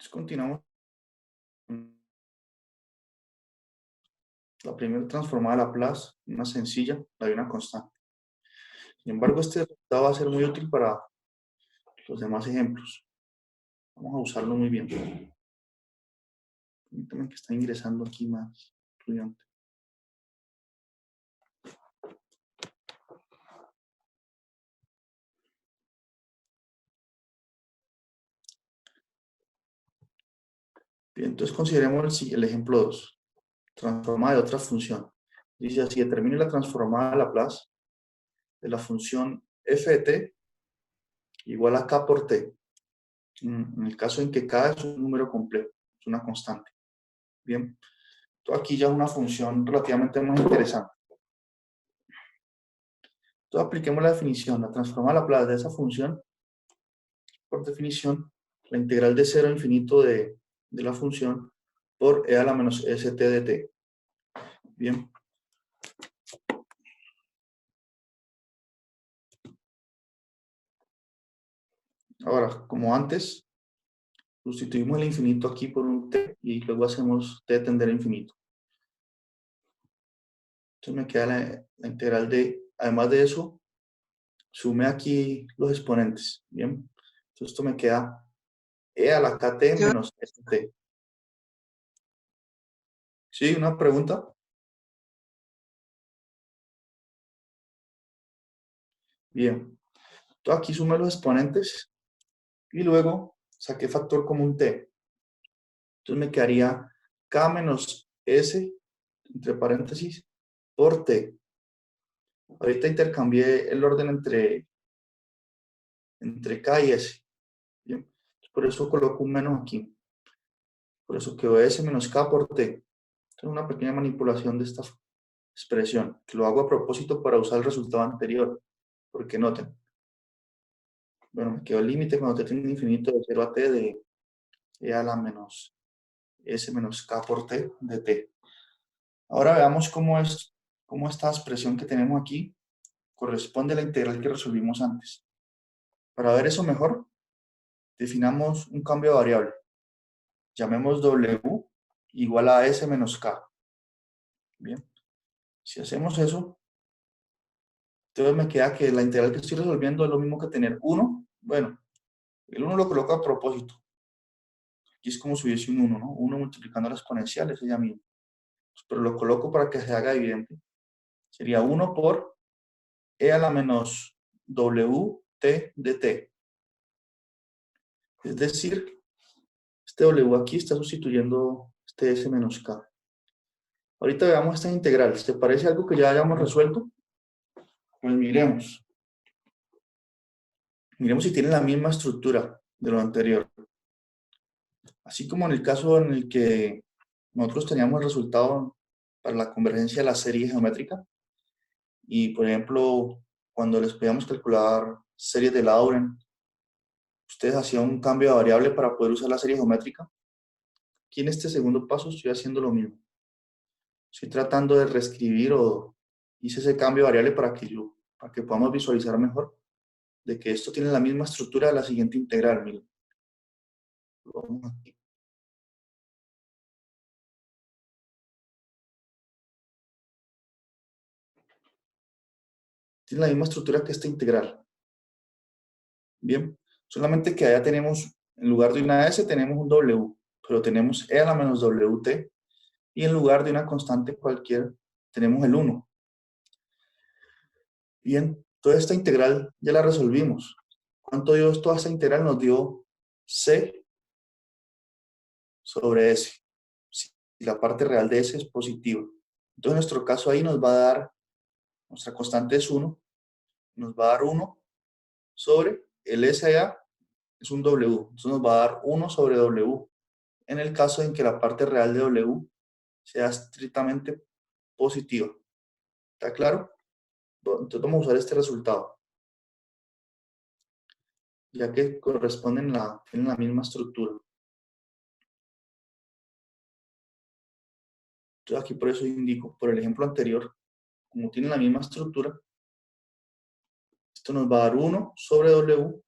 Entonces continuamos. La primera transformada a Laplace, una sencilla, la de una constante. Sin embargo, este resultado va a ser muy útil para los demás ejemplos. Vamos a usarlo muy bien. Permítanme que está ingresando aquí más estudiante. Bien, entonces consideremos el ejemplo 2. Transformada de otra función. Dice así, determine la transformada a Laplace de la función f de t igual a k por t. En el caso en que k es un número complejo, es una constante. Bien, entonces aquí ya es una función relativamente más interesante. Entonces apliquemos la definición. La transformada a Laplace de esa función, por definición, la integral de 0 a infinito de la función por e a la menos st de t. Bien. Ahora, como antes, sustituimos el infinito aquí por un t y luego hacemos t tender a infinito. Entonces me queda la integral de, además de eso, sume aquí los exponentes. Bien. Entonces esto me queda e a la kt menos st. ¿Sí? ¿Una pregunta? Bien. Entonces aquí sume los exponentes y luego saqué factor común t. Entonces me quedaría k menos s, entre paréntesis, por t. Ahorita intercambié el orden entre k y s. ¿Bien? Por eso coloco un menos aquí. Por eso quedó s menos k por t. Es una pequeña manipulación de esta expresión, que lo hago a propósito para usar el resultado anterior. Porque noten, bueno, me quedó el límite cuando t tiende infinito de 0 a t de e a la menos s menos k por t de t. Ahora veamos cómo esta expresión que tenemos aquí corresponde a la integral que resolvimos antes. Para ver eso mejor, definamos un cambio de variable. Llamemos w igual a s menos k. Bien, si hacemos eso, entonces me queda que la integral que estoy resolviendo es lo mismo que tener 1. Bueno, el 1 lo coloco a propósito. Aquí es como si hubiese un 1, ¿no? 1 multiplicando la exponencial, ese ya mismo. Pero lo coloco para que se haga evidente. Sería 1 por e a la menos wt de t. Es decir, este w aquí está sustituyendo este s menos k. Ahorita veamos esta integral. ¿Te parece algo que ya hayamos resuelto? Pues miremos. Miremos si tiene la misma estructura de lo anterior. Así como en el caso en el que nosotros teníamos el resultado para la convergencia de la serie geométrica, y por ejemplo, cuando les podíamos calcular series de Laurent, ustedes hacían un cambio de variable para poder usar la serie geométrica. Aquí en este segundo paso estoy haciendo lo mismo. Estoy tratando de reescribir o hice ese cambio de variable para que podamos visualizar mejor de que esto tiene la misma estructura de la siguiente integral. Miren. Vamos aquí. Tiene la misma estructura que esta integral. Bien, solamente que allá tenemos, en lugar de una s, tenemos un w, pero tenemos e a la menos wt, y en lugar de una constante cualquiera, tenemos el 1. Bien, toda esta integral ya la resolvimos. ¿Cuánto dio toda esta integral? Nos dio c sobre s. Si la parte real de s es positiva. Entonces, en nuestro caso ahí nos va a dar, nuestra constante es 1, nos va a dar 1 sobre el SA es un W. Entonces nos va a dar 1 sobre W en el caso en que la parte real de W sea estrictamente positiva. ¿Está claro? Entonces vamos a usar este resultado, ya que tienen la misma estructura. Entonces aquí por eso indico, por el ejemplo anterior, como tienen la misma estructura, esto nos va a dar 1 sobre W,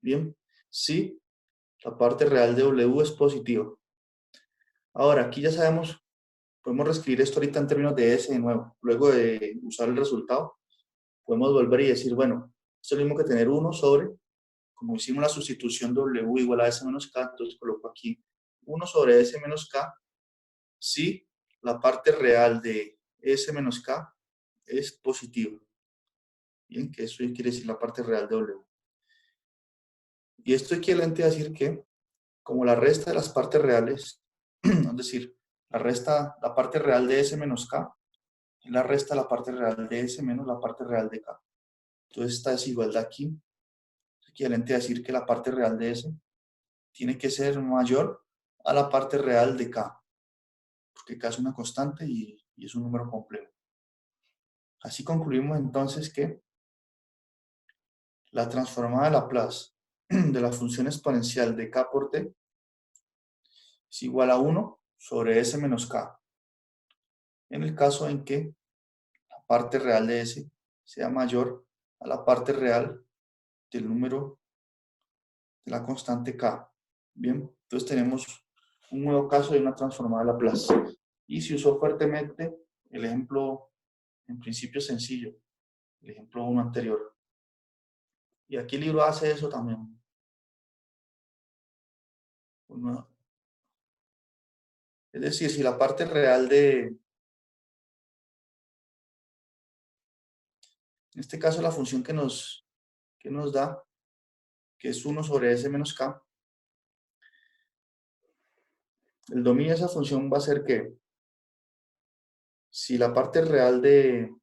bien, si La parte real de W es positiva. Ahora, aquí ya sabemos, podemos reescribir esto ahorita en términos de S de nuevo. Luego de usar el resultado, podemos volver y decir, bueno, esto es lo mismo que tener 1 sobre, como hicimos la sustitución W igual a S menos K, entonces coloco aquí 1 sobre S menos K, si la parte real de S menos K es positiva. Bien, que eso quiere decir la parte real de W. Y esto equivalente a decir que, como la resta de las partes reales, es decir, la parte real de S menos K, es la resta de la parte real de S menos la parte real de K. Entonces esta desigualdad aquí es equivalente a decir que la parte real de S tiene que ser mayor a la parte real de K, porque K es una constante y es un número complejo. Así concluimos entonces que la transformada de Laplace de la función exponencial de K por T es igual a 1 sobre S menos K, en el caso en que la parte real de S sea mayor a la parte real del número de la constante K. Bien, entonces tenemos un nuevo caso de una transformada de Laplace. Y se usó fuertemente el ejemplo, en principio sencillo, el ejemplo 1 anterior. Y aquí el libro hace eso también. Es decir, si la parte real en este caso la función que nos da, que es 1 sobre S menos K, el dominio de esa función va a ser que si la parte real de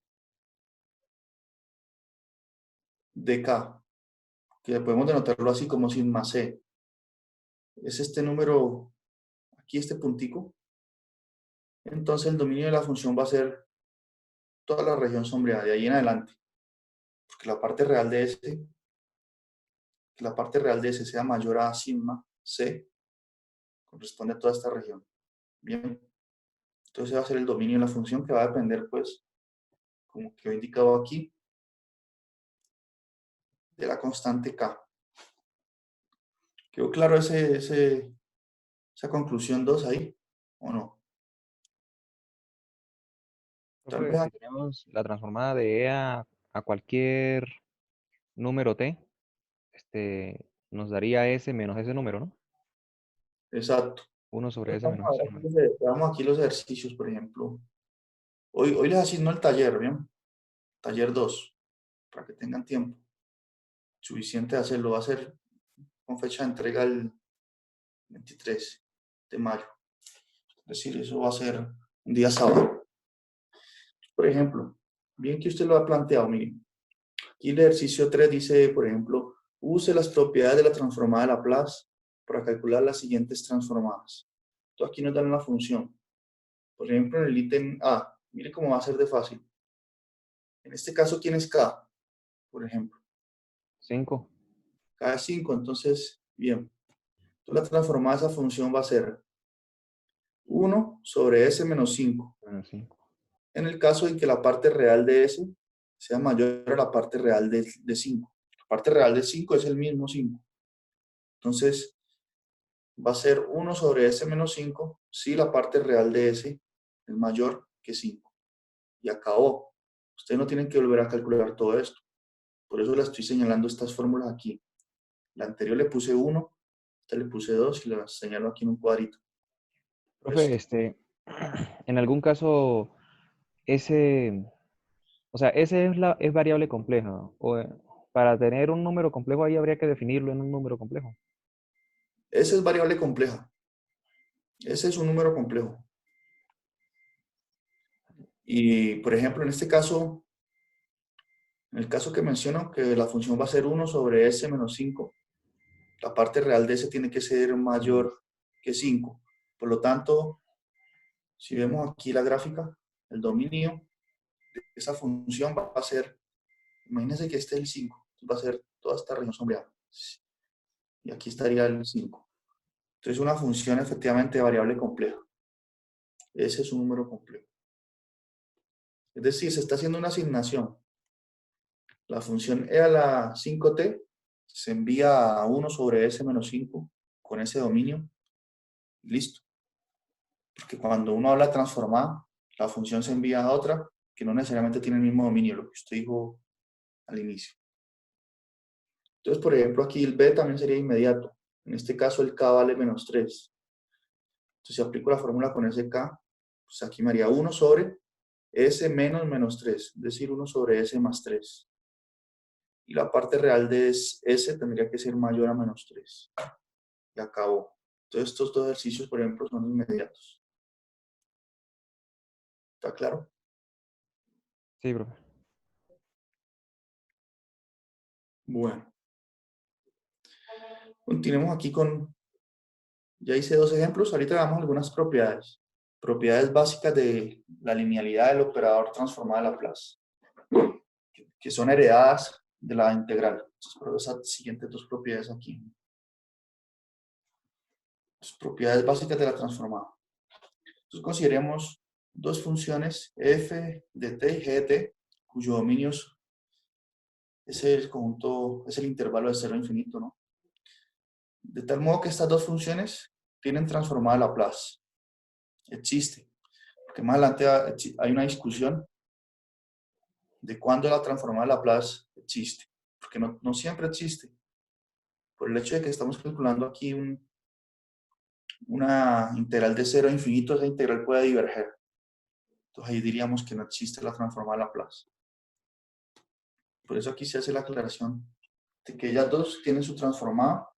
K, que podemos denotarlo así como sigma C, es este número, aquí este puntico, entonces el dominio de la función va a ser toda la región sombreada, de ahí en adelante, porque la parte real de S sea mayor a sigma C, corresponde a toda esta región. Bien, entonces va a ser el dominio de la función que va a depender, pues, como que he indicado aquí, de la constante K. ¿Quedó claro esa conclusión 2 ahí? ¿O no? Tal Profe, vez si aquí. tenemos la transformada de a cualquier número t, nos daría s menos ese número, ¿no? Exacto. 1 sobre Entonces, s menos ese número. veamos aquí los ejercicios, por ejemplo. Hoy les asigno el taller, ¿bien? Taller 2, para que tengan tiempo suficiente de hacerlo. Va a ser con fecha de entrega el 23 de mayo. Es decir, eso va a ser un día sábado. Por ejemplo, bien que usted lo ha planteado, miren. Aquí el ejercicio 3 dice, por ejemplo, use las propiedades de la transformada de Laplace para calcular las siguientes transformadas. Entonces aquí nos dan una función. Por ejemplo, en el ítem A, mire cómo va a ser de fácil. En este caso, ¿quién es K? Por ejemplo, 5 K es 5, entonces, bien. Entonces la transformada de esa función va a ser 1 sobre S menos 5. menos 5. En el caso en que la parte real de S sea mayor a la parte real de 5. La parte real de 5 es el mismo 5. Entonces, va a ser 1 sobre S menos 5 si la parte real de S es mayor que 5. Y acabó. Ustedes no tienen que volver a calcular todo esto. Por eso le estoy señalando estas fórmulas aquí. La anterior le puse 1, esta le puse 2 y la señalo aquí en un cuadrito. Por Profe, esto. en algún caso, ese, o sea, ese es variable compleja. Para tener un número complejo ahí habría que definirlo en un número complejo. Esa es variable compleja. Ese es un número complejo. Y, por ejemplo, en el caso que menciono, que la función va a ser 1 sobre S menos 5, la parte real de S tiene que ser mayor que 5. Por lo tanto, si vemos aquí la gráfica, el dominio de esa función va a ser, imagínense que este es el 5, va a ser toda esta región sombreada. Y aquí estaría el 5. Entonces, una función efectivamente variable compleja. Ese es un número complejo. Es decir, se está haciendo una asignación. La función e a la 5t se envía a 1 sobre s menos 5 con ese dominio y listo. Porque cuando uno habla transformada, la función se envía a otra que no necesariamente tiene el mismo dominio, lo que usted dijo al inicio. Entonces, por ejemplo, aquí el b también sería inmediato. En este caso, el k vale menos 3. Entonces, si aplico la fórmula con ese k, pues aquí me haría 1 sobre s menos menos 3, es decir, 1 sobre s más 3. Y la parte real de s tendría que ser mayor a menos 3. Y acabó. Entonces, estos dos ejercicios, por ejemplo, son inmediatos. ¿Está claro? Sí, profe. Bueno. Continuemos aquí con... Ya hice dos ejemplos, ahorita veamos algunas propiedades. Propiedades básicas de la linealidad del operador transformada de Laplace, que son heredadas de la integral. Entonces, por esas siguientes dos propiedades aquí. Las propiedades básicas de la transformada. Entonces, consideremos dos funciones f de t y g de t, cuyo dominio es el conjunto, es el intervalo de 0 a infinito, ¿no? De tal modo que estas dos funciones tienen transformada Laplace. Existe. Porque más adelante hay una discusión de cuándo la transformada de Laplace existe. Porque no siempre existe. Por el hecho de que estamos calculando aquí una integral de 0 a infinito, esa integral puede diverger. Entonces ahí diríamos que no existe la transformada de Laplace. Por eso aquí se hace la aclaración de que ellas dos tienen su transformada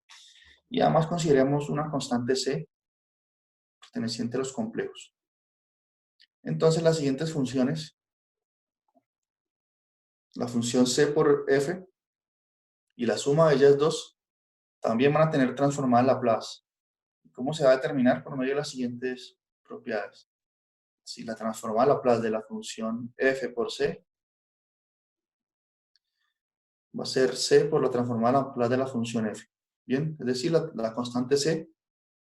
y además consideremos una constante c perteneciente a los complejos. Entonces las siguientes funciones, la función c por f y la suma de ellas dos, también van a tener transformada Laplace. ¿Cómo se va a determinar? Por medio de las siguientes propiedades. Si la transformada Laplace de la función f por c va a ser c por la transformada Laplace de la función f. Bien, es decir, la constante c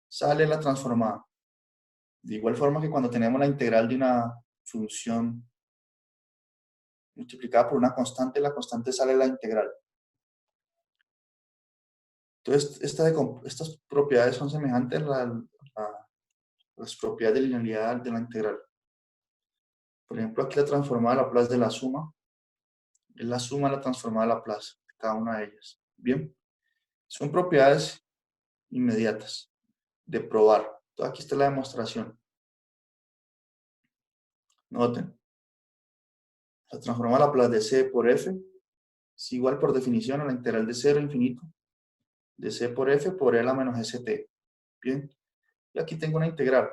sale en la transformada. De igual forma que cuando tenemos la integral de una función multiplicada por una constante, la constante sale en la integral. Entonces, estas propiedades son semejantes a las propiedades de linealidad de la integral. Por ejemplo, aquí la transformada Laplace de la suma es la suma de la transformada Laplace de cada una de ellas. Bien, son propiedades inmediatas de probar. Entonces, aquí está la demostración. Noten, la transformada Laplace de c por f es igual por definición a la integral de 0 a infinito de c por f por L a menos st. Bien, y aquí tengo una integral.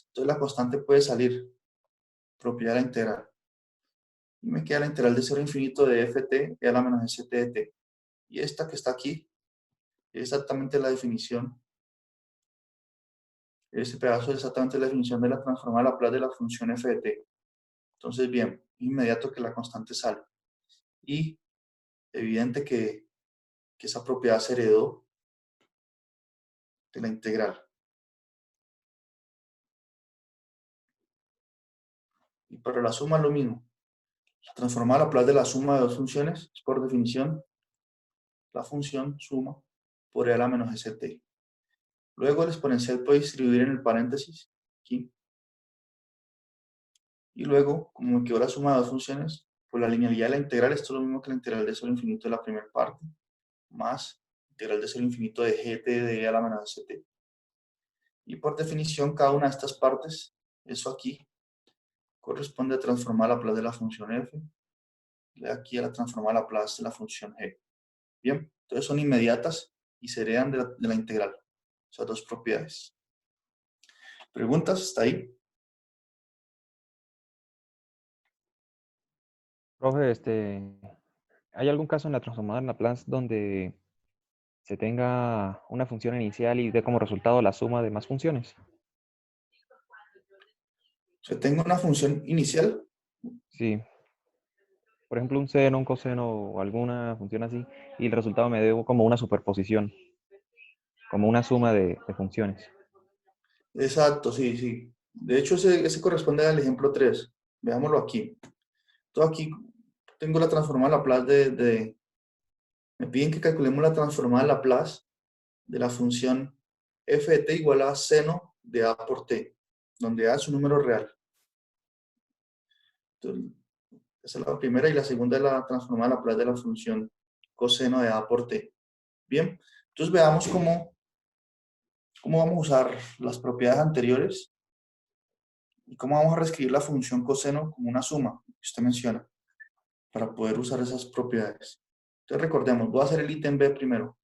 Entonces la constante puede salir, propiedad de la integral. Y me queda la integral de 0 a infinito de ft L a menos st de t. Y esta que está aquí es exactamente la definición. Este pedazo es exactamente la definición de la transformada Laplace de la función f de t. Entonces, bien, inmediato que la constante sale. Y evidente que esa propiedad se heredó de la integral. Y para la suma lo mismo. La transformada Laplace de la suma de dos funciones es por definición la función suma por L a menos st. Luego el exponencial puede distribuir en el paréntesis aquí. Y luego, como me quedó la suma de dos funciones, pues la linealidad de la integral, esto es lo mismo que la integral de 0 a infinito de la primera parte, más integral de 0 a infinito de gt de a la menos st. Y por definición, cada una de estas partes, eso aquí, corresponde a transformar la Laplace de la función f, de aquí a la transformar la Laplace de la función g. Bien, entonces son inmediatas y se heredan de la integral. Esas dos propiedades. ¿Preguntas hasta ahí? Profe, ¿hay algún caso en la transformada en Laplace donde se tenga una función inicial y dé como resultado la suma de más funciones? O sea, tengo una función inicial. Sí, por ejemplo, un seno, un coseno o alguna función así, y el resultado me dé como una superposición, como una suma de funciones. Exacto, sí, sí. De hecho, ese corresponde al ejemplo 3. Veámoslo aquí. Todo aquí tengo la transformada Laplace me piden que calculemos la transformada Laplace de la función f de t igual a seno de a por t, donde a es un número real. Entonces, esa es la primera, y la segunda es la transformada a Laplace de la función coseno de a por t. Bien, entonces veamos cómo vamos a usar las propiedades anteriores y cómo vamos a reescribir la función coseno como una suma que usted menciona para poder usar esas propiedades. Entonces recordemos, voy a hacer el ítem B primero.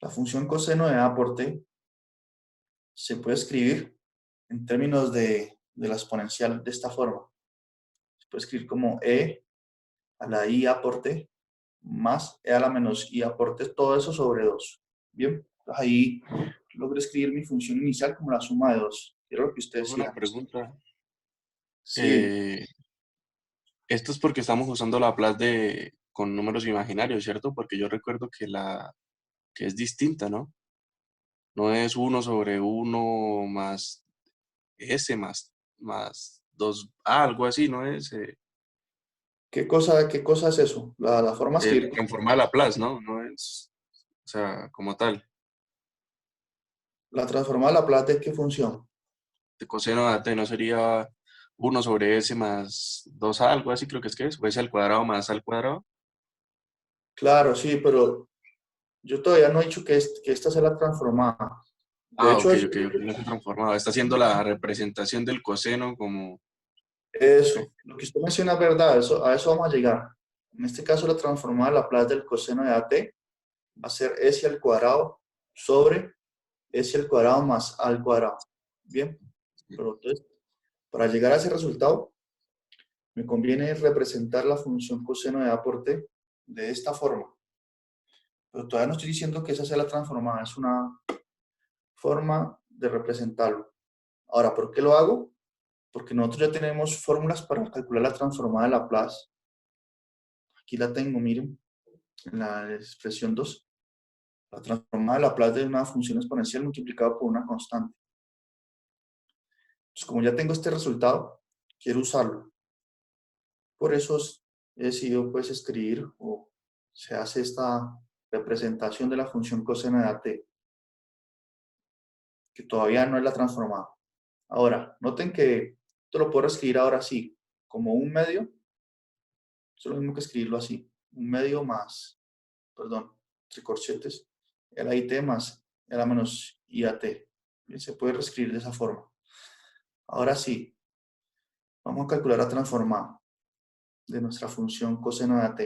La función coseno de a por t se puede escribir en términos de la exponencial de esta forma. Se puede escribir como e a la i a por t más e a la menos i a por t, todo eso sobre 2. Bien, entonces ahí logro escribir mi función inicial como la suma de 2. Quiero lo que usted Tengo una decía. pregunta. Sí, Eh, Esto es porque estamos usando la Laplace con números imaginarios, ¿cierto? Porque yo recuerdo que es distinta, ¿no? No es uno sobre uno más S más 2A, algo así, ¿no es? qué cosa es eso? La forma de escribir. Transformar la Laplace, ¿no? No es, o sea, como tal. La transformada a Laplace, ¿de qué función? De coseno de t no sería uno sobre S más 2A, algo así creo que es, o S al cuadrado más A al cuadrado. Claro, sí, pero yo todavía no he dicho que esta sea la transformada. De Ah, hecho, ok, ok, ok, no se transformado. Está haciendo la representación del coseno como... Ok. eso, lo que usted menciona es verdad, a eso vamos a llegar. En este caso, la transformada a Laplace del coseno de AT va a ser S al cuadrado sobre S al cuadrado más A al cuadrado. Bien, pero entonces, para llegar a ese resultado, me conviene representar la función coseno de A por T de esta forma. Pero todavía no estoy diciendo que esa sea la transformada, es una forma de representarlo. Ahora, ¿por qué lo hago? Porque nosotros ya tenemos fórmulas para calcular la transformada de Laplace. Aquí la tengo, miren, en la expresión 2. La transformada de Laplace de una función exponencial multiplicada por una constante. Entonces, como ya tengo este resultado, quiero usarlo. Por eso he decidido pues escribir o se hace esta representación de la función coseno de AT, que todavía no es la transformada. Ahora, noten que esto lo puedo escribir ahora sí, como un medio, es lo mismo que escribirlo así, un medio más, perdón, entre corchetes, el IT más el A menos IAT. Bien, se puede reescribir de esa forma. Ahora sí, vamos a calcular la transformada de nuestra función coseno de AT,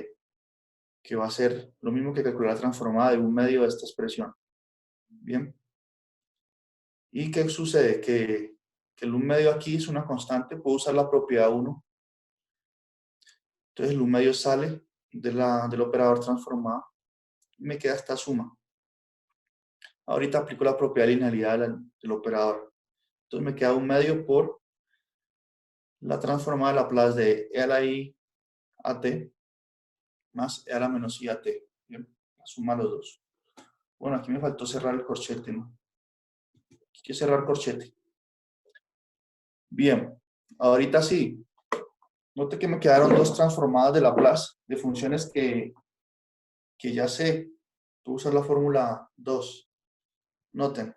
que va a ser lo mismo que calcular la transformada de un medio de esta expresión. Bien. ¿Y qué sucede? Que el un medio aquí es una constante, puedo usar la propiedad 1. Entonces el un medio sale del operador transformado y me queda esta suma. Ahorita aplico la propiedad de linealidad del operador. Entonces me queda un medio por la transformada de Laplace de e a la i a t más e a la menos i a t. Bien, la suma de los dos. Bueno, aquí me faltó cerrar el corchete, ¿no? Hay que cerrar corchete. Bien, ahorita sí. Note que me quedaron dos transformadas de Laplace de funciones que ya sé. Tú usas la fórmula 2. Noten,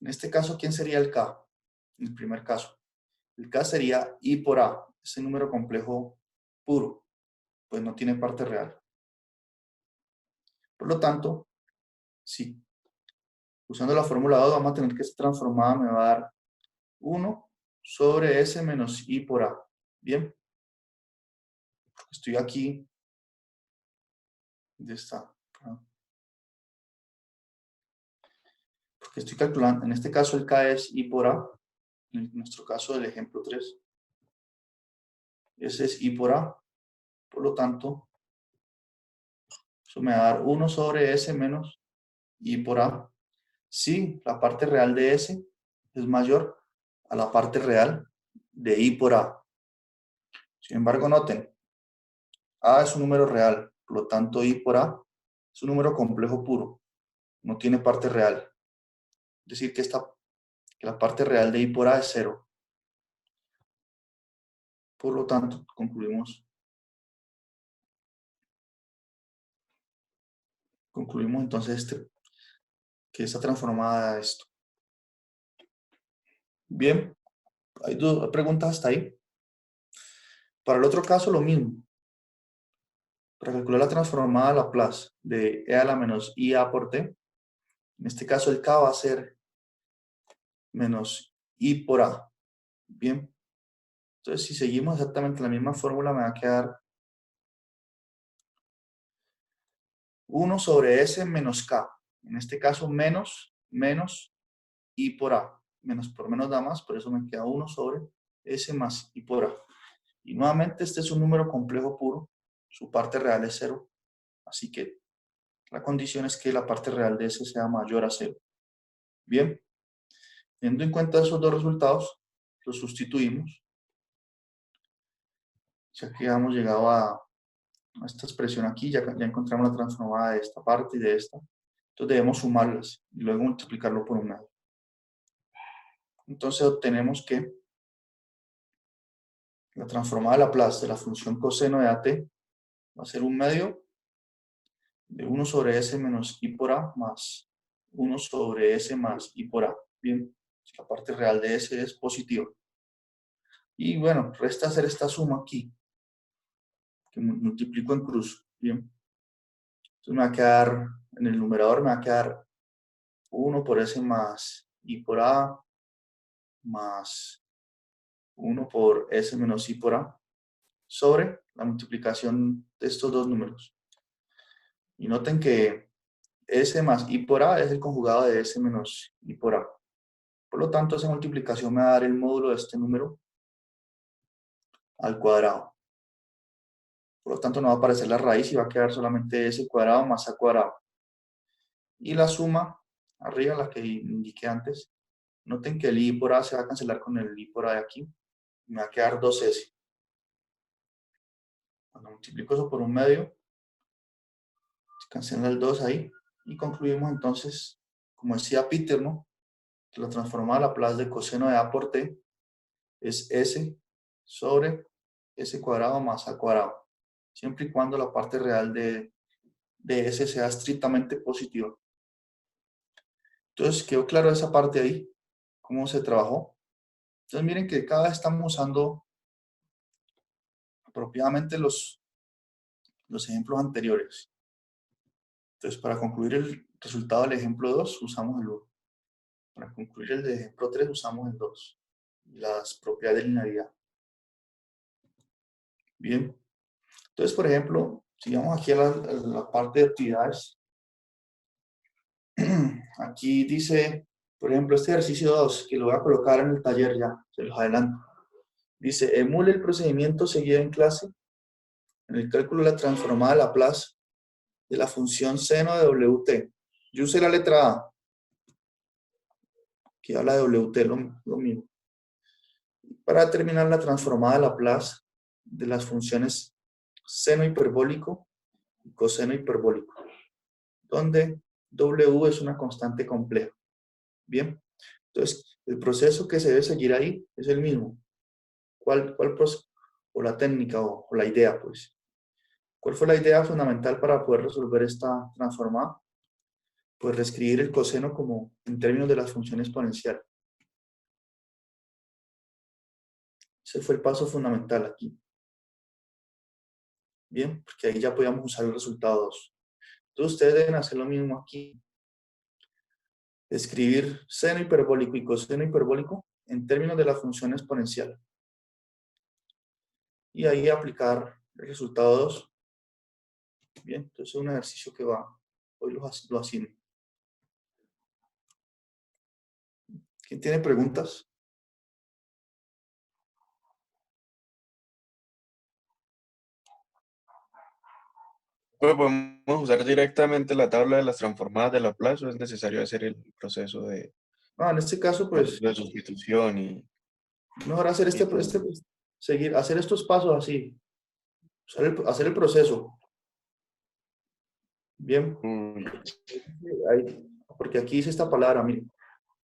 en este caso, ¿quién sería el k? En el primer caso. El k sería i por a, ese número complejo puro, pues no tiene parte real. Por lo tanto, sí, usando la fórmula 2 vamos a tener que esta transformada me va a dar 1 sobre s menos i por a. Bien, estoy aquí de esta, porque estoy calculando, en este caso el k es i por a, en nuestro caso del ejemplo 3, ese es i por a, por lo tanto, eso me va a dar 1 sobre s menos i por a. Si la parte real de s es mayor a la parte real de i por a. Sin embargo, noten, a es un número real, por lo tanto i por a es un número complejo puro, no tiene parte real. Es decir, que la parte real de i por a es 0. Por lo tanto, concluimos entonces que está transformada a esto. Bien, hay dos preguntas hasta ahí. Para el otro caso, lo mismo. Para calcular la transformada de Laplace de e a la menos IA por t, en este caso el k va a ser menos i por a. Bien, entonces si seguimos exactamente la misma fórmula, me va a quedar 1 sobre s menos k. En este caso, menos i por a. Menos por menos da más, por eso me queda 1 sobre s más i por a. Y nuevamente este es un número complejo puro, su parte real es 0, así que la condición es que la parte real de s sea mayor a 0. Bien, teniendo en cuenta esos dos resultados, los sustituimos, ya que hemos llegado a esta expresión aquí, ya encontramos la transformada de esta parte y de esta, entonces debemos sumarlas y luego multiplicarlo por un medio. Entonces obtenemos que la transformada de Laplace de la función coseno de at va a ser un medio de 1 sobre s menos i por a más 1 sobre s más i por a. Bien, la parte real de s es positiva. Y bueno, resta hacer esta suma aquí, que multiplico en cruz. Bien, entonces me va a quedar, en el numerador me va a quedar 1 por s más i por a más 1 por s menos i por a sobre la multiplicación de estos dos números. Y noten que s más i por a es el conjugado de s menos i por a. Por lo tanto, esa multiplicación me va a dar el módulo de este número al cuadrado. Por lo tanto, no va a aparecer la raíz y va a quedar solamente s cuadrado más a cuadrado. Y la suma, arriba, la que indiqué antes, noten que el i por a se va a cancelar con el i por a de aquí. Me va a quedar 2s. Cuando multiplico eso por un medio, se cancela el 2 ahí. Y concluimos entonces, como decía Peter, ¿no? Que la transformada de Laplace de coseno de a por t es s sobre s cuadrado más a cuadrado, siempre y cuando la parte real de s sea estrictamente positiva. Entonces, ¿quedó claro esa parte ahí? ¿Cómo se trabajó? Entonces, miren que cada vez estamos usando apropiadamente los ejemplos anteriores. Entonces, para concluir el resultado del ejemplo 2, usamos el 1. Para concluir el de ejemplo 3, usamos el 2. Las propiedades de linealidad. Bien. Entonces, por ejemplo, sigamos aquí a la parte de actividades. Aquí dice, por ejemplo, este ejercicio 2, que lo voy a colocar en el taller ya, se los adelanto. Dice, emule el procedimiento seguido en clase en el cálculo de la transformada de Laplace de la función seno de WT. Yo usé la letra A, que habla de WT, lo mismo. Para determinar la transformada de Laplace de las funciones seno hiperbólico y coseno hiperbólico, donde W es una constante compleja. Bien, entonces el proceso que se debe seguir ahí es el mismo. ¿Cuál proceso? O la técnica o la idea, pues. ¿Cuál fue la idea fundamental para poder resolver esta transformada? Pues reescribir el coseno como en términos de la función exponencial. Ese fue el paso fundamental aquí. Bien, porque ahí ya podíamos usar el resultado 2. Entonces ustedes deben hacer lo mismo aquí. Escribir seno hiperbólico y coseno hiperbólico en términos de la función exponencial. Y ahí aplicar el resultado 2. Bien, entonces es un ejercicio que hoy lo asigno. ¿Quién tiene preguntas? Pues podemos usar directamente la tabla de las transformadas de Laplace, o es necesario hacer el proceso de, En este caso, pues, de sustitución y mejor hacer hacer estos pasos así. Hacer el proceso. Bien. Porque aquí dice esta palabra, miren.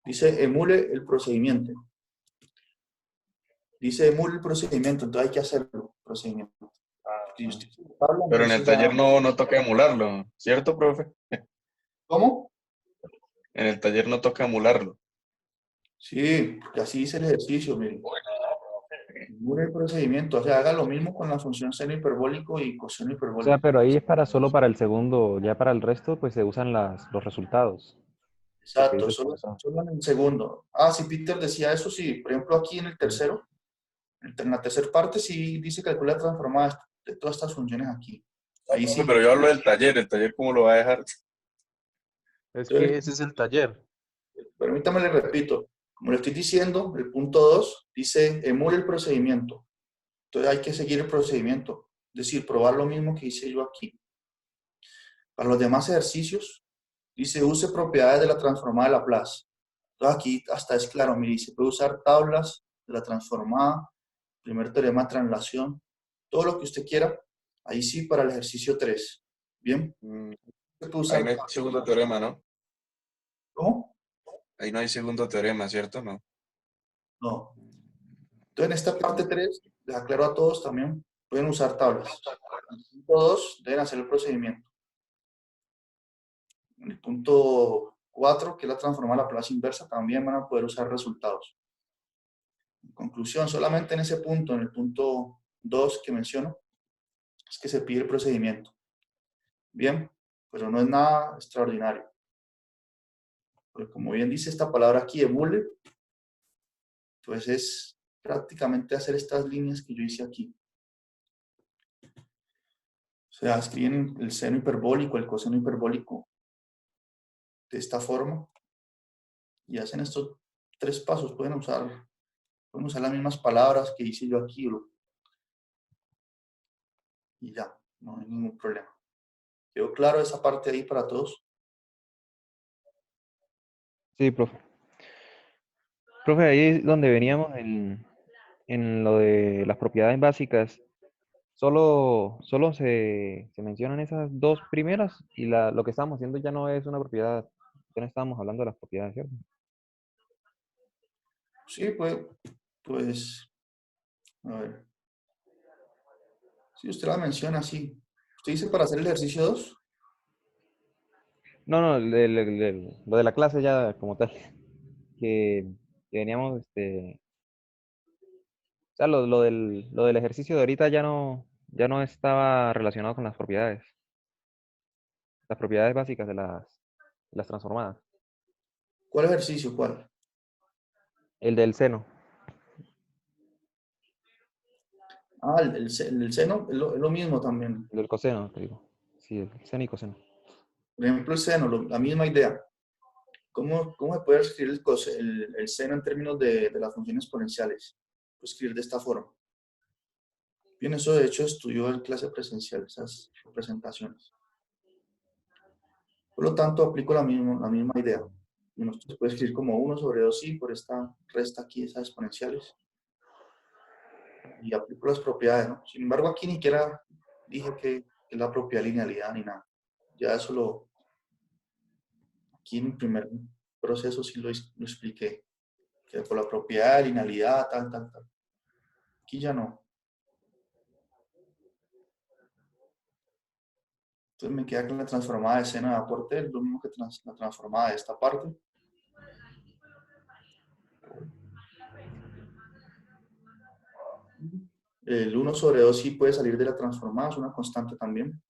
Dice emule el procedimiento. Dice emule el procedimiento, entonces hay que hacerlo, procedimiento. Pero en el taller no toca emularlo, ¿cierto, profe? ¿Cómo? En el taller no toca emularlo. Sí, porque así dice el ejercicio, miren. Emule el procedimiento, o sea, haga lo mismo con la función seno hiperbólico y coseno O sea, hiperbólico. pero ahí es para solo para el segundo, ya para el resto, pues se usan los resultados. Lo que Exacto, dice el solo, profesor. solo en el segundo. Ah, sí, Peter decía eso, sí. Por ejemplo, aquí en el Sí. tercero, en la tercera parte, sí dice calcula transformada de todas estas funciones aquí. No, Ahí profe, sí. pero yo hablo del taller. ¿El taller cómo lo va a dejar? Es que Entonces, ese es el taller. permítame, le repito. Como le estoy diciendo, el punto 2 dice emule el procedimiento. Entonces hay que seguir el procedimiento. Es decir, probar lo mismo que hice yo aquí. Para los demás ejercicios, dice use propiedades de la transformada de Laplace. Entonces aquí hasta es claro, mire, se puede usar tablas de la transformada, primer teorema de translación, todo lo que usted quiera. Ahí sí para el ejercicio 3. Bien, Mm, se puede Ahí usar no hay tablas. segundo teorema, ¿no? ¿Cómo? Ahí no hay segundo teorema, ¿cierto? No. No. Entonces en esta parte 3, les aclaro a todos también, pueden usar tablas. En el punto 2 deben hacer el procedimiento. En el punto 4, que es la transformada a Laplace inversa, también van a poder usar resultados. En conclusión, solamente en ese punto, en el punto 2 que menciono, es que se pide el procedimiento. Bien, pero no es nada extraordinario. Porque como bien dice esta palabra aquí, emule, pues es prácticamente hacer estas líneas que yo hice aquí. O sea, escriben el seno hiperbólico, el coseno hiperbólico de esta forma y hacen estos 3 pasos. Pueden usar las mismas palabras que hice yo aquí y ya, no hay ningún problema. ¿Quedó claro esa parte ahí para todos? Sí, profe. Profe, ahí es donde veníamos en lo de las propiedades básicas. Solo se mencionan esas dos primeras y lo que estamos haciendo ya no es una propiedad. Ya no estábamos hablando de las propiedades, ¿cierto? Sí, pues, a ver. Si usted la menciona así. ¿Usted dice para hacer el ejercicio 2? No, no, lo de la clase ya como tal. Que veníamos, o sea, lo del ejercicio de ahorita ya no estaba relacionado con las propiedades básicas de las transformadas. ¿Cuál ejercicio? ¿Cuál? El del seno, Ah, el seno es lo mismo también. el del coseno, te digo. Sí, el seno y coseno. Por ejemplo, el seno, la misma idea. ¿Cómo se puede escribir el seno en términos de las funciones exponenciales? Puede escribir de esta forma. Bien, eso de hecho estudió en clase presencial, esas representaciones. Por lo tanto, aplico la misma idea. Uno se puede escribir como 1 sobre 2i por esta resta aquí, esas exponenciales. Y aplico las propiedades, ¿no? Sin embargo, aquí ni siquiera dije que es la propia linealidad ni nada. Ya eso aquí en el primer proceso sí lo expliqué, que por la propiedad de linealidad, tal. Aquí ya no. Entonces me queda con la transformada de seno de aporte, es lo mismo que la transformada de esta parte. El 1 sobre 2 sí puede salir de la transformada, es una constante también.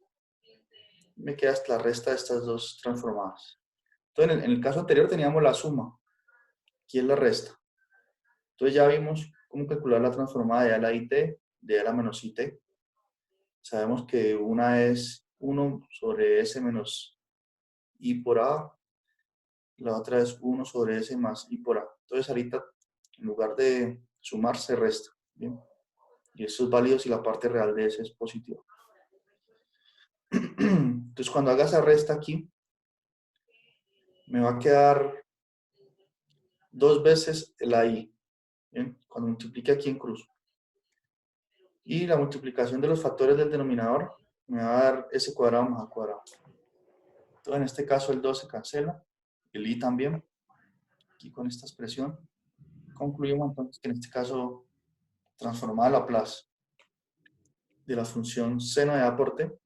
Me queda hasta la resta de estas dos transformadas. Entonces, en el caso anterior teníamos la suma, aquí es la resta. Entonces ya vimos cómo calcular la transformada de A a la IT, de A a la menos IT. Sabemos que una es 1 sobre S menos I por A, la otra es 1 sobre S más I por A. Entonces ahorita, en lugar de sumar, se resta. ¿Bien? Y eso es válido si la parte real de S es positiva. Entonces cuando haga esa resta aquí, me va a quedar 2 veces la I. ¿Bien? Cuando multiplique aquí en cruz. Y la multiplicación de los factores del denominador me va a dar S cuadrado más A cuadrado. Entonces en este caso el 2 se cancela, el I también, aquí con esta expresión. Concluimos entonces que en este caso transformada Laplace de la función seno de A por T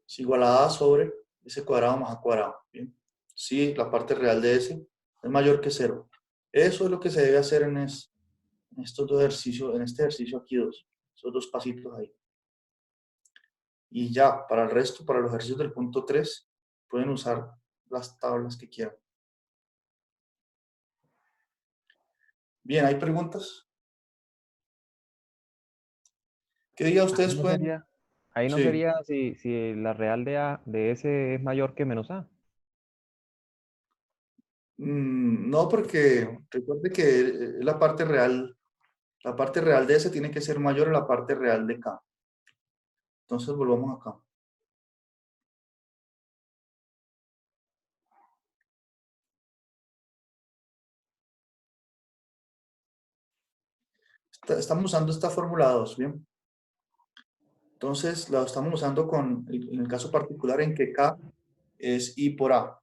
es igual a A sobre S cuadrado más A cuadrado. ¿Bien? Sí, la parte real de S es mayor que 0. Eso es lo que se debe hacer en estos dos ejercicios, en este ejercicio aquí dos, esos dos pasitos ahí. Y ya, para el resto, para los ejercicios del punto 3, pueden usar las tablas que quieran. Bien, ¿hay preguntas? ¿Qué día Ahí ustedes no pueden? sería, ahí no Sí. sería si la real de S es mayor que menos A. No, porque recuerde que la parte real de S tiene que ser mayor a la parte real de K. Entonces volvamos acá. Estamos usando esta fórmula 2, ¿bien? Entonces la estamos usando en el caso particular en que K es I por A.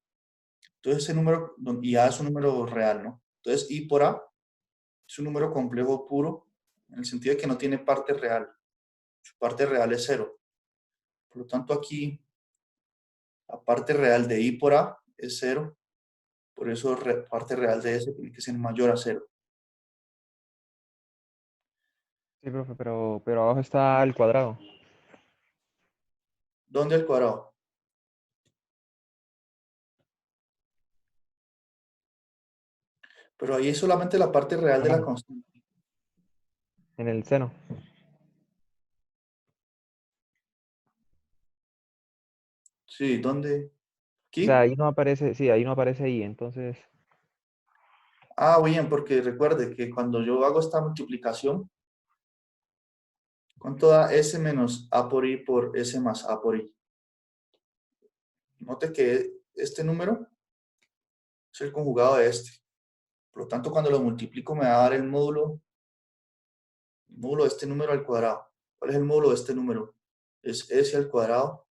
Entonces ese número, y A es un número real, ¿no? Entonces I por A es un número complejo puro, en el sentido de que no tiene parte real. Su parte real es 0. Por lo tanto, aquí la parte real de I por A es 0. Por eso parte real de S tiene que ser mayor a 0. Sí, profe, pero abajo está el cuadrado. ¿Dónde al cuadrado? Pero ahí es solamente la parte real de la Ajá. constante. En el seno. Sí, ¿dónde? O sea, ¿Aquí? ahí no aparece, sí, ahí no aparece I, entonces, Ah, bien, porque recuerde que cuando yo hago esta multiplicación, ¿cuánto da S menos A por I por S más A por I? Note que este número es el conjugado de este. Por lo tanto, cuando lo multiplico me va a dar el módulo de este número al cuadrado. ¿Cuál es el módulo de este número? Es S al cuadrado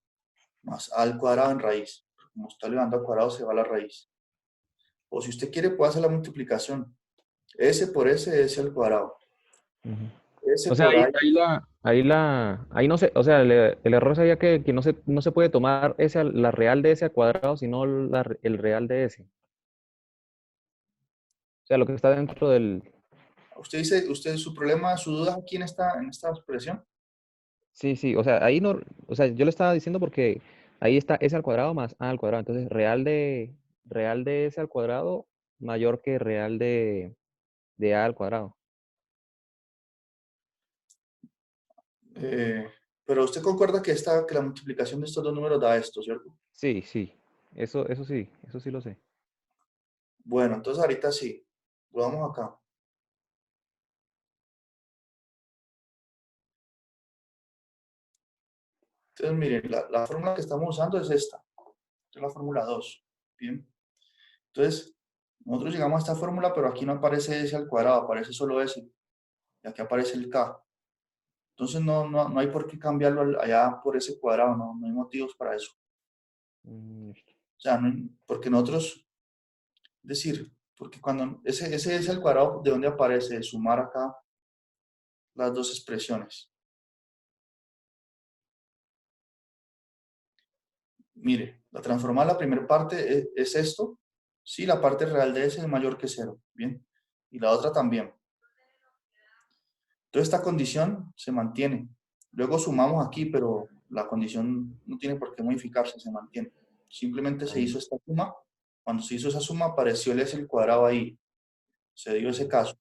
más A al cuadrado en raíz. Como está elevando al cuadrado, se va a la raíz. O si usted quiere, puede hacer la multiplicación. S por S, S al cuadrado. ujú. S O sea, por A, ahí no sé, o sea, el error sería que no se puede tomar la real de S al cuadrado, sino el real de S. O sea, lo que está dentro del, usted dice, su problema, su duda aquí en esta expresión. sí, sí, o sea, ahí no, o sea, yo le estaba diciendo porque ahí está S al cuadrado más A al cuadrado, entonces real de S al cuadrado mayor que real de A al cuadrado. Eh, pero usted concuerda que la multiplicación de estos dos números da esto, ¿cierto? Sí, sí, eso sí lo sé. Bueno, entonces ahorita sí. Volvamos acá. Entonces, miren, la fórmula que estamos usando es esta. Esta es la fórmula 2. Bien. Entonces, nosotros llegamos a esta fórmula, pero aquí no aparece S al cuadrado, aparece solo S. Y aquí aparece el K. Entonces, no hay por qué cambiarlo allá por ese cuadrado, no hay motivos para eso. Listo. O sea, porque nosotros, es decir, porque cuando ese S al cuadrado, ¿de dónde aparece? De sumar acá las dos expresiones. Mire, la transformada, la primera parte es esto. Sí, la parte real de S es mayor que 0. Bien. Y la otra también. Entonces esta condición se mantiene. Luego sumamos aquí, pero la condición no tiene por qué modificarse, se mantiene. Simplemente se hizo esta suma. Cuando se hizo esa suma apareció el S al cuadrado ahí. Se dio ese caso.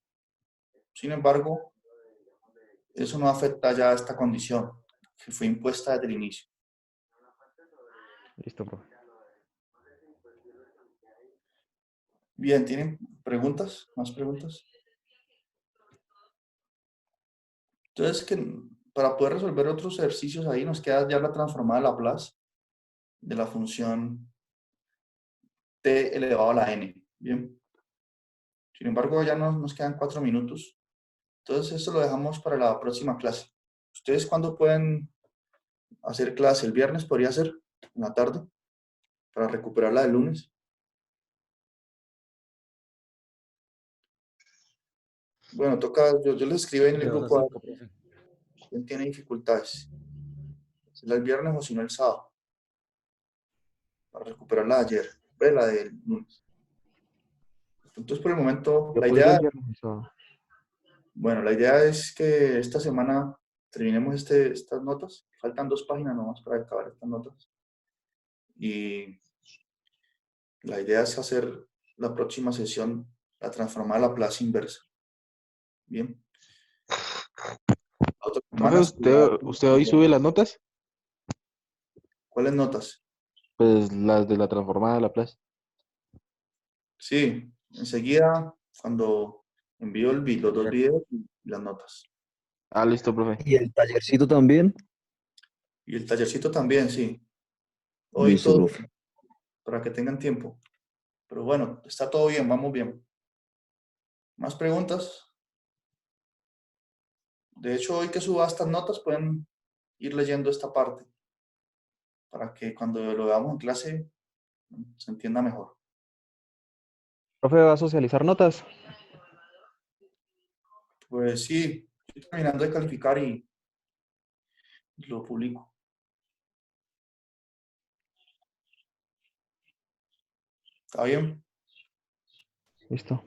Sin embargo, eso no afecta ya a esta condición que fue impuesta desde el inicio. Listo, profe. Bien, ¿tienen preguntas? ¿Más preguntas? Entonces, para poder resolver otros ejercicios ahí, nos queda ya la transformada de Laplace de la función t elevado a la n. Bien. Sin embargo, ya nos quedan 4 minutos. Entonces, esto lo dejamos para la próxima clase. ¿Ustedes cuándo pueden hacer clase? ¿El viernes podría ser? ¿En la tarde? Para recuperarla del lunes. Bueno, toca, yo les escribo en el De 2 a grupo a 5, ver profe. quién tiene dificultades. Si el viernes o si no el sábado. Para recuperarla de ayer. ve la del lunes. Entonces, por el momento, Yo la podría idea, enviarlos el sábado. bueno, la idea es que esta semana terminemos estas notas. Faltan 2 páginas nomás para acabar estas notas. Y la idea es hacer la próxima sesión, la transformar a la plaza inversa. Bien. La otra Profe, semana ¿usted hoy sube las notas? ¿Cuáles notas? Pues las de la transformada de Laplace. Sí, enseguida, cuando envío los 2 videos y las notas. Ah, listo, profe. ¿Y el tallercito también? Y el tallercito también, sí. Hoy Listo, todo, profe. para que tengan tiempo. Pero bueno, está todo bien, vamos bien. ¿Más preguntas? De hecho, hoy que suba estas notas pueden ir leyendo esta parte para que cuando lo veamos en clase se entienda mejor. Profe, ¿va a socializar notas? Pues sí, estoy terminando de calificar y lo publico. ¿Está bien? Listo.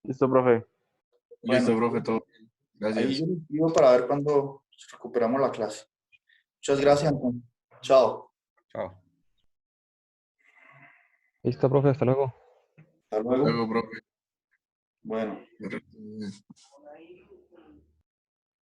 Listo, profe. Listo, Bueno, profe, todo bien. ahí Gracias. yo les escribo para ver cuándo recuperamos la clase. Muchas gracias, Antonio. Chao. Chao. Listo, profe, hasta luego. Hasta luego. Luego, profe. Bueno. Que